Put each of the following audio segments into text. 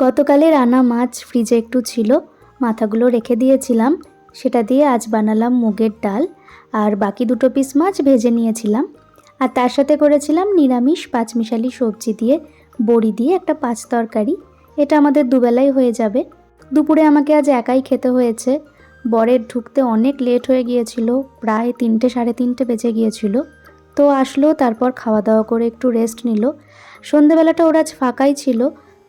গতকালের আনা মাছ ফ্রিজে একটু ছিল, মাথাগুলো রেখে দিয়েছিলাম। সেটা দিয়ে আজ বানালাম মুগের ডাল, আর বাকি 2 পিস মাছ ভেজে নিয়েছিলাম। আর তার সাথে করেছিলাম নিরামিষ পাঁচমিশালি সবজি দিয়ে বড়ি দিয়ে একটা পাঁচ তরকারি। এটা আমাদের দুবেলাই হয়ে যাবে। দুপুরে আমাকে আজ একাই খেতে হয়েছে। বরের ঢুকতে অনেক লেট হয়ে গিয়েছিল, প্রায় 3টে সাড়ে 3টে বেজে গিয়েছিল। তো আসলো, তারপর খাওয়া দাওয়া করে একটু রেস্ট নিল। সন্ধেবেলাটা ওরা আজ ফাঁকাই ছিল,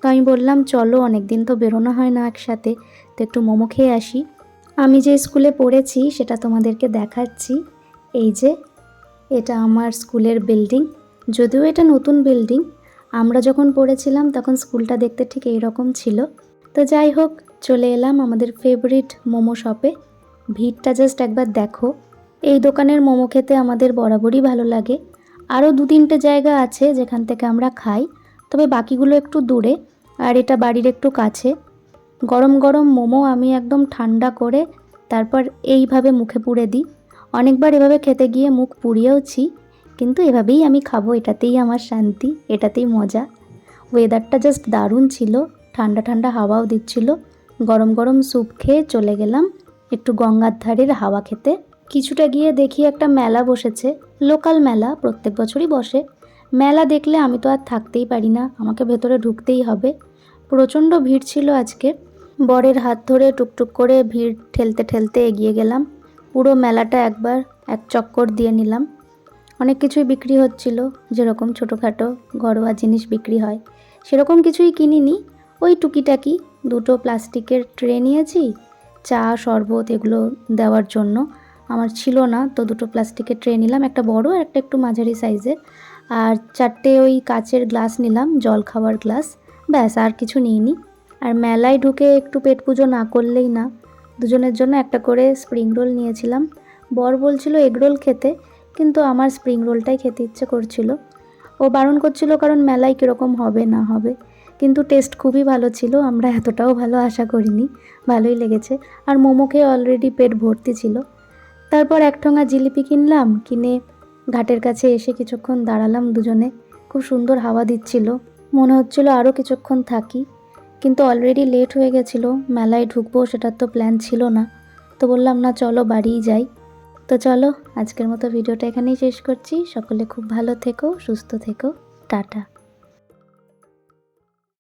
তো আমি বললাম চলো, অনেক দিন তো বেরোনো হয় না একসাথে, তো একটু মোমো খেয়ে আসি। আমি যে স্কুলে পড়েছি সেটা তোমাদেরকে দেখাচ্ছি। এই যে এটা আমার স্কুলের বিল্ডিং। যদিও এটা নতুন বিল্ডিং, আমরা যখন পড়েছিলাম তখন স্কুলটা দেখতে ঠিক এইরকম ছিল। তো যাই হোক, চলে এলাম আমাদের ফেভারিট মোমো শপে। ভিড়টা জাস্ট একবার দেখো। এই দোকানের মোমো খেতে আমাদের বরাবরই ভালো লাগে। আরও 2-3টে জায়গা আছে যেখান থেকে আমরা খাই, তবে বাকিগুলো একটু দূরে, আর এটা বাড়ির একটু কাছে। গরম গরম মোমো আমি একদম ঠান্ডা করে তারপর এইভাবে মুখে পুরে দিই। অনেকবার এভাবে খেতে গিয়ে মুখ পুড়িয়েওছি, কিন্তু এভাবেই আমি খাবো, এটাতেই আমার শান্তি, এটাতেই মজা। ওয়েদারটা জাস্ট দারুণ ছিল, ঠান্ডা ঠান্ডা হাওয়াও দিচ্ছিল। গরম গরম স্যুপ খেয়ে চলে গেলাম একটু গঙ্গার ধারের হাওয়া খেতে। কিছুটা গিয়ে দেখি একটা মেলা বসেছে, লোকাল মেলা, প্রত্যেক বছরই বসে। মেলা দেখলে আমি তো আর থাকতেই পারি না, আমাকে ভেতরে ঢুকতেই হবে। প্রচণ্ড ভিড় ছিল আজকে। বরের হাত ধরে টুকটুক করে ভিড় ঠেলতে ঠেলতে এগিয়ে গেলাম। পুরো মেলাটা একবার এক চক্কর দিয়ে নিলাম। অনেক কিছুই বিক্রি হচ্ছিল, যেরকম ছোটোখাটো ঘরোয়া জিনিস বিক্রি হয় সেরকম কিছুই কিনিনি। ওই টুকিটাকি 2টো প্লাস্টিকের ট্রে নিয়েছি, চা শরবত এগুলো দেওয়ার জন্য আমার ছিল না, তো 2টো প্লাস্টিকের ট্রে নিলাম, একটা বড় আর একটা একটু মাঝারি সাইজের। আর 4টে ওই কাচের গ্লাস নিলাম, জল খাওয়ার গ্লাস। ব্যাস, আর কিছু নিইনি। আর মেলায় ঢুকে একটু পেট পুজো না করলেই না। দুজনের জন্য একটা করে স্প্রিং রোল নিয়েছিলাম। বর বলছিল এগ রোল খেতে, কিন্তু আমার স্প্রিং রোলটাই খেতে ইচ্ছে করছিল। ও বারণ করছিল কারণ মেলায় কীরকম হবে না হবে, কিন্তু টেস্ট খুবই ভালো ছিল, আমরা এতটাও ভালো আশা করিনি। ভালোই লেগেছে। আর মোমো খেয়ে অলরেডি পেট ভর্তি ছিল। তারপর এক ঠোঙা জিলিপি কিনলাম, কিনে ঘাটের কাছে এসে কিছুক্ষণ দাঁড়ালাম দুজনে। খুব সুন্দর হাওয়া দিচ্ছিল, মনে হচ্ছিল আরও কিছুক্ষণ থাকি, কিন্তু অলরেডি লেট হয়ে গেছিলো। মেলায় ঢুকবো সেটার তো প্ল্যান ছিল না, তো বললাম না, চলো বাড়িই যাই। তো চলো, আজকের মতো ভিডিওটা এখানেই শেষ করছি। সকলে খুব ভালো থেকো, সুস্থ থেকো, টাটা।